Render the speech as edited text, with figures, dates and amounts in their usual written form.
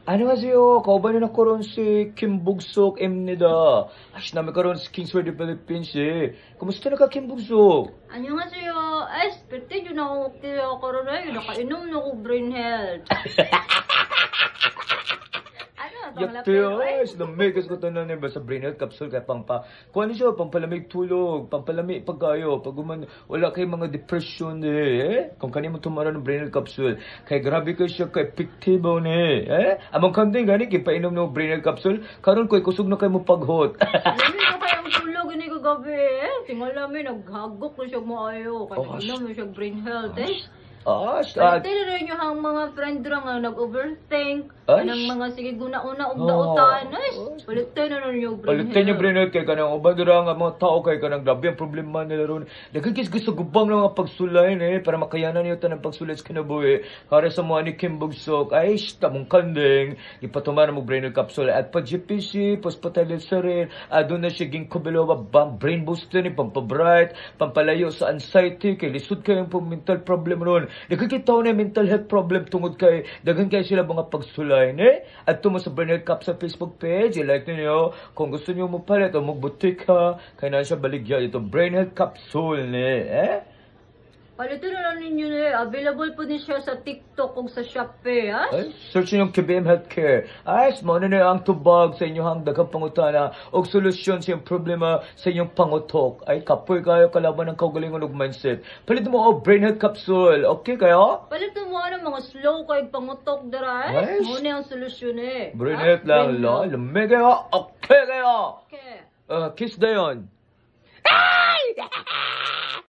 안녕하세요. kauban na karon si Kim Bugsok Mnida. Ash namin karon si Kingsway the Philippines eh. Kumusta na ka Kim Bugsok? 안녕하세요. pwede yun ako magtira karon ay nakainom na ko brain health. Yes, lamig kasi ko tanan ba sa brain health capsule kaya kuha niyo siya, pampalamig tulog, pampalamig pagkayo, pag wala kay mga depression eh. Kung kanimo tumara ng brain health capsule, kay grabe ko siya kay epektibo ni eh. Among kanding gani kay painom ng brain health capsule, karon ko'y kusog na kay mo paghot. Lami ko kayang tulog ni kagabi eh. Tingala mi naghagok na siya maayo kay inom na siya brain health eh. Palitin rin nyo ang mga friend rin nga nag-overthink. Anong mga sige guna-una og dautan. Palitin na rin yung brain health. Palitin yung brain health kay kanang uban rin nga mga tao kay kanang grabe ang problema nila ron. Nagkikis gusto gubang ng mga pagsulay eh. Para makayanan niyo tanang pagsulay sa kinabuhi. Para sa mga ni Kim Bugsok. Ay, tamong kanding. Ipatuman mo brain health capsule. At pa GPC, pospatalisarin. Doon na siya ginkubilo brain booster ni pampabright. Pampalayo sa anxiety. Kay lisod kayong mental problem ron. Nakikita na mental health problem tungod kay daghan kay sila mga pagsulay ni at tumo sa Brain Health Cap sa Facebook page i-like niyo kung gusto niyo magpalit o magbutik ka kay na siya baligya ito Brain Health Capsule ni Palitin na lang ninyo na available po din siya sa TikTok o sa Shopee, ha? Search nyo yung KBM Healthcare. Muna na ang tubag sa inyong daghang pangutana o solusyon sa iyong problema sa inyong pangutok. Kapoy kayo kalaban ng kaugalingon ug mindset. Palitin mo Brain Health Capsule. Okay kayo? Palitin mo mga slow kay pangutok dara, Muna ang solusyon eh. Brain Health lang, lamig kayo. Okay kayo. Okay. Kiss dayon. Ay!